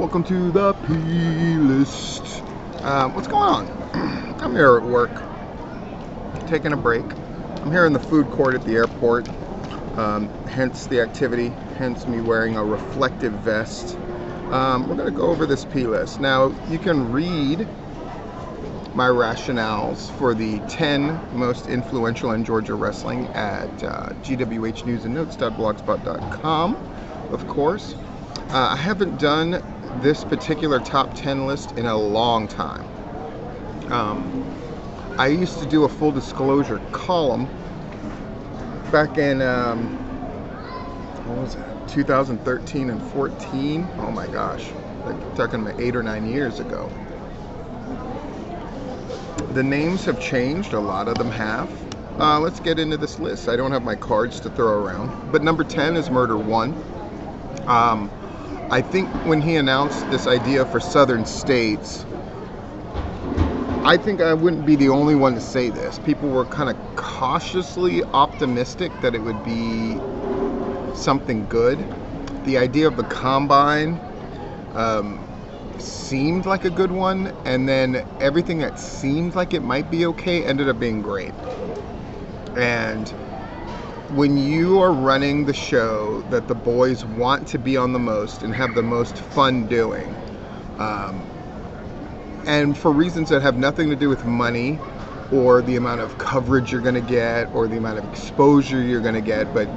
Welcome to the Plist. What's going on? I'm here at work, taking a break. I'm here in the food court at the airport, hence the activity, hence me wearing a reflective vest. We're going to go over this Plist. Now, you can read my rationales for the 10 most influential in Georgia wrestling at gwhnewsandnotes.blogspot.com, of course. I haven't done this particular top 10 list in a long time. I used to do a full disclosure column back in, 2013 and 14. Oh my gosh, like talking about 8 or 9 years ago. The names have changed, a lot of them have. Let's get into this list. I don't have my cards to throw around, but number 10 is Murder One. I think when he announced this idea for Southern states, I think I wouldn't be the only one to say this. People were kind of cautiously optimistic that it would be something good. The idea of the combine seemed like a good one, and then everything that seemed like it might be okay ended up being great. And when you are running the show that the boys want to be on the most and have the most fun doing, and for reasons that have nothing to do with money or the amount of coverage you're going to get or the amount of exposure you're going to get, but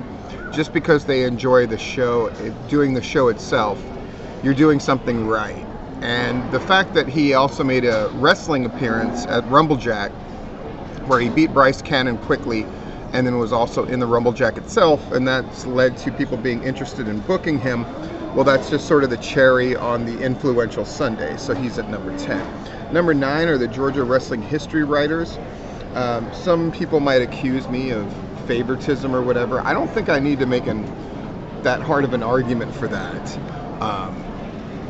just because they enjoy the show, doing the show itself, you're doing something right. And the fact that he also made a wrestling appearance at Rumblejack where he beat Bryce Cannon quickly and then was also in the Rumblejack itself, and that's led to people being interested in booking him. Well, that's just sort of the cherry on the influential sundae, so he's at number 10. Number 9 are the Georgia Wrestling History Writers. Some people might accuse me of favoritism or whatever. I don't think I need to make that hard of an argument for that.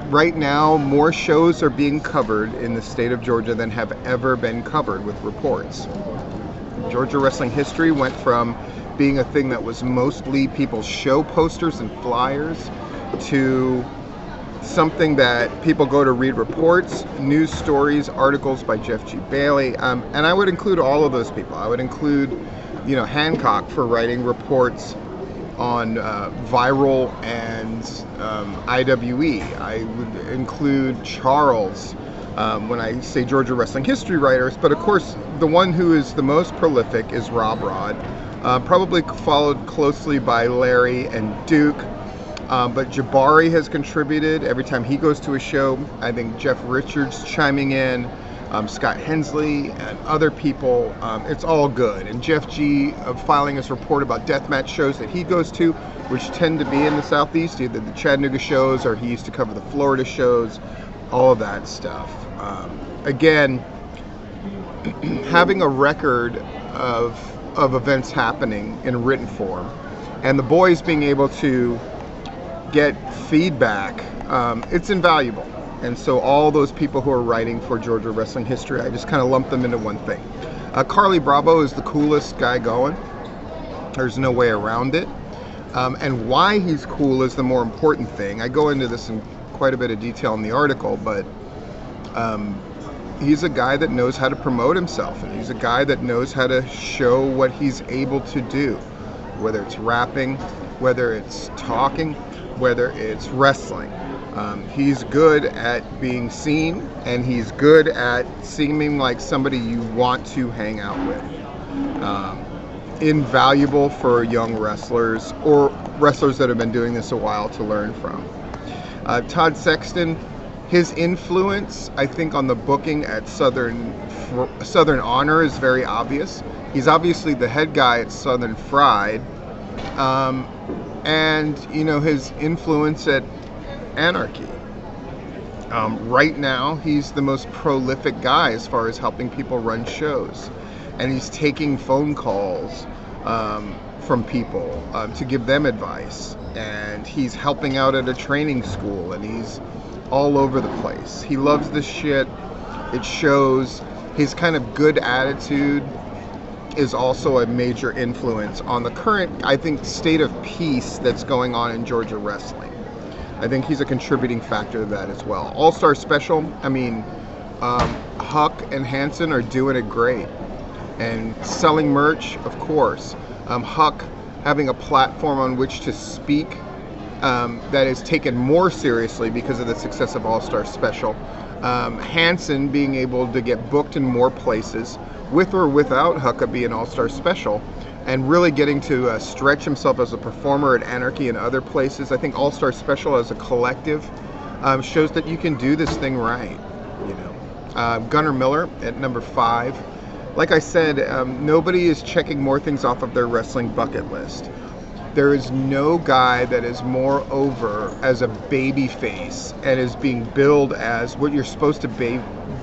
Right now, more shows are being covered in the state of Georgia than have ever been covered with reports. Georgia Wrestling History went from being a thing that was mostly people's show posters and flyers to something that people go to read reports, news stories, articles by Jeff G. Bailey, and I would include all of those people. I would include, Hancock for writing reports on Viral and IWE. I would include Charles when I say Georgia Wrestling History Writers, but of course the one who is the most prolific is Rob Rod, probably followed closely by Larry and Duke, but Jabari has contributed every time he goes to a show. I think Jeff Richards chiming in, Scott Hensley and other people, it's all good. And Jeff G filing his report about deathmatch shows that he goes to, which tend to be in the Southeast, either the Chattanooga shows or he used to cover the Florida shows, all of that stuff. Again, having a record of events happening in written form and the boys being able to get feedback, it's invaluable. And so all those people who are writing for Georgia Wrestling History, I just kind of lump them into one thing. Carly Bravo is the coolest guy going. There's no way around it. And why he's cool is the more important thing. I go into this in quite a bit of detail in the article, but he's a guy that knows how to promote himself, and he's a guy that knows how to show what he's able to do, whether it's rapping, whether it's talking, whether it's wrestling. He's good at being seen, and he's good at seeming like somebody you want to hang out with. Invaluable for young wrestlers or wrestlers that have been doing this a while to learn from. Todd Sexton, his influence, I think, on the booking at Southern Honor is very obvious. He's obviously the head guy at Southern Fried, and his influence at Anarchy. Right now, he's the most prolific guy as far as helping people run shows, and he's taking phone calls from people to give them advice, and he's helping out at a training school, and he's all over the place. He loves this shit. It shows. His kind of good attitude is also a major influence on the current, I think, state of peace that's going on in Georgia wrestling. I think he's a contributing factor to that as well. All-Star Special, I mean, Huck and Hansen are doing it great. And selling merch, of course. Huck having a platform on which to speak that is taken more seriously because of the success of All-Star Special. Hansen being able to get booked in more places, with or without Huckabee and All-Star Special, and really getting to stretch himself as a performer at Anarchy and other places. I think All-Star Special as a collective shows that you can do this thing right. You know, Gunnar Miller at number 5. Like I said, nobody is checking more things off of their wrestling bucket list. There is no guy that is more over as a baby face and is being billed as what you're supposed to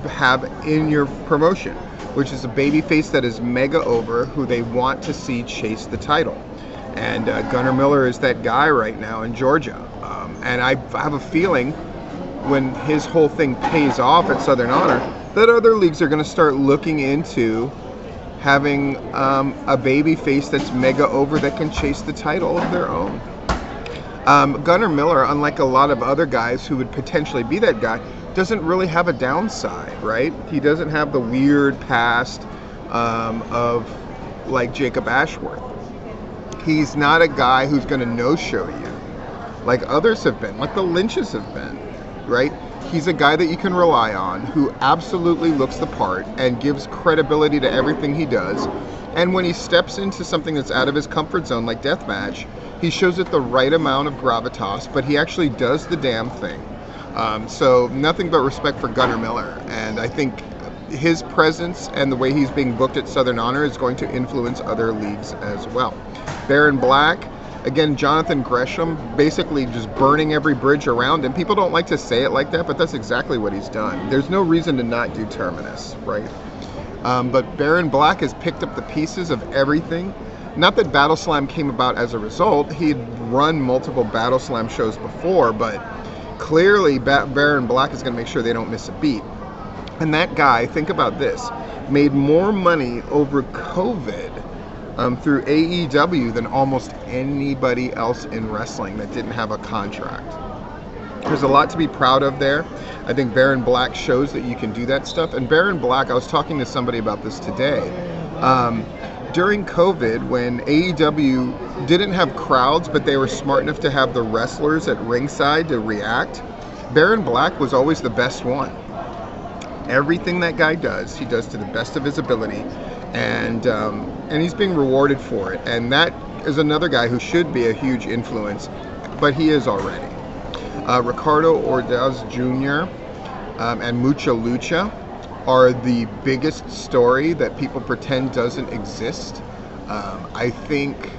have in your promotion, which is a baby face that is mega over, who they want to see chase the title. And Gunnar Miller is that guy right now in Georgia. And I have a feeling when his whole thing pays off at Southern Honor, that other leagues are going to start looking into having a baby face that's mega over that can chase the title of their own. Gunnar Miller, unlike a lot of other guys who would potentially be that guy, doesn't really have a downside, right? He doesn't have the weird past of like Jacob Ashworth. He's not a guy who's going to no-show you like others have been, like the Lynches have been, right? He's a guy that you can rely on, who absolutely looks the part and gives credibility to everything he does. And when he steps into something that's out of his comfort zone, like deathmatch, he shows it the right amount of gravitas, but he actually does the damn thing. So nothing but respect for Gunnar Miller. And I think his presence and the way he's being booked at Southern Honor is going to influence other leagues as well. Baron Black, again, Jonathan Gresham basically just burning every bridge around him. People don't like to say it like that, but that's exactly what he's done. There's no reason to not do Terminus, right? But Baron Black has picked up the pieces of everything. Not that Battle Slam came about as a result. He'd run multiple Battle Slam shows before, but clearly Baron Black is going to make sure they don't miss a beat. And that guy, think about this, made more money over COVID through AEW than almost anybody else in wrestling that didn't have a contract. There's a lot to be proud of there. I think Baron Black shows that you can do that stuff. And Baron Black, I was talking to somebody about this today. During COVID, when AEW didn't have crowds, but they were smart enough to have the wrestlers at ringside to react, Baron Black was always the best one. Everything that guy does, he does to the best of his ability. And he's being rewarded for it. And that is another guy who should be a huge influence, but he is already. Ricardo Ordaz Jr. And Mucha Lucha are the biggest story that people pretend doesn't exist. I think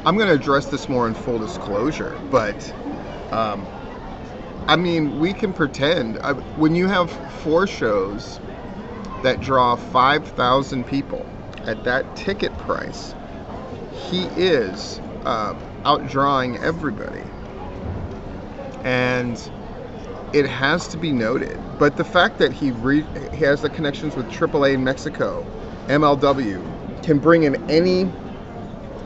I'm going to address this more in full disclosure, but I mean, we can pretend. When you have 4 shows that draw 5,000 people at that ticket price, he is outdrawing everybody. And it has to be noted. But the fact that he has the connections with AAA in Mexico, MLW, can bring in any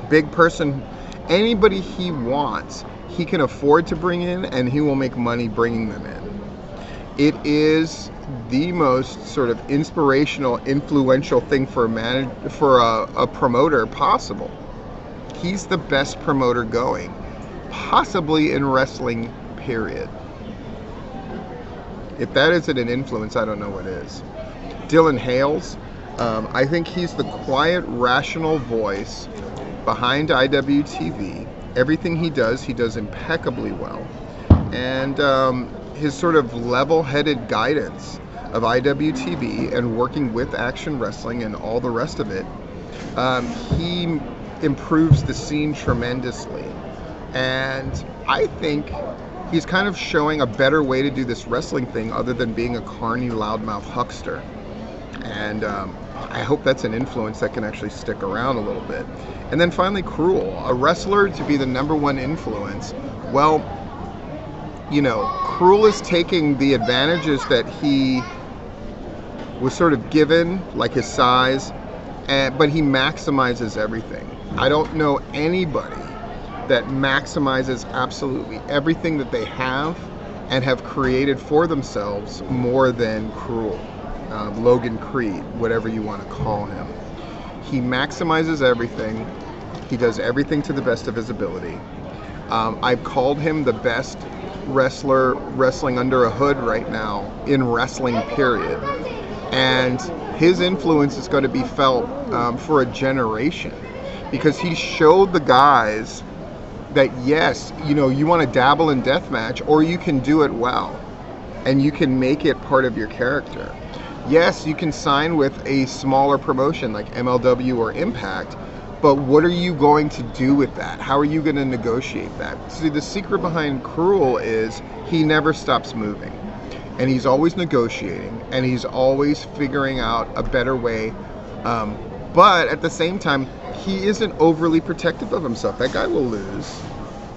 big person, anybody he wants, he can afford to bring in, and he will make money bringing them in. It is the most sort of inspirational, influential thing for a promoter possible. He's the best promoter going, possibly in wrestling, period. If that isn't an influence, I don't know what is. Dylan Hales, I think he's the quiet, rational voice behind IWTV. Everything he does impeccably well. And his sort of level-headed guidance of IWTV and working with Action Wrestling and all the rest of it, he improves the scene tremendously. And I think he's kind of showing a better way to do this wrestling thing other than being a carny, loudmouth huckster. And I hope that's an influence that can actually stick around a little bit. And then finally, Cruel, a wrestler to be the #1 influence. Well, you know, Cruel is taking the advantages that he was sort of given, like his size, but he maximizes everything. I don't know anybody that maximizes absolutely everything that they have and have created for themselves more than Cruel. Logan Creed, whatever you want to call him. He maximizes everything. He does everything to the best of his ability. I've called him the best wrestler wrestling under a hood right now in wrestling, period. And his influence is going to be felt for a generation, because he showed the guys that, yes, you know, you want to dabble in deathmatch, or you can do it well, and you can make it part of your character. Yes, you can sign with a smaller promotion like MLW or Impact, but what are you going to do with that? How are you going to negotiate that? See, the secret behind Cruel is he never stops moving, and he's always negotiating, and he's always figuring out a better way. But at the same time, he isn't overly protective of himself. That guy will lose.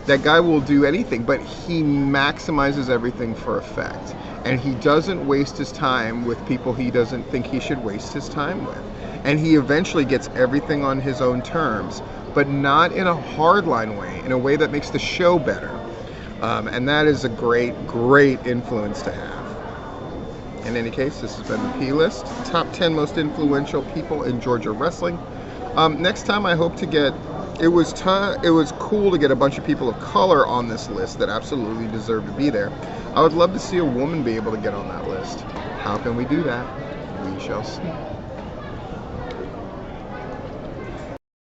That guy will do anything, but he maximizes everything for effect. And he doesn't waste his time with people he doesn't think he should waste his time with. And he eventually gets everything on his own terms, but not in a hardline way, in a way that makes the show better. And that is a great, great influence to have. In any case, this has been the P-List, top 10 most influential people in Georgia wrestling. Next time I hope to get, it was cool to get a bunch of people of color on this list that absolutely deserve to be there. I would love to see a woman be able to get on that list. How can we do that? We shall see.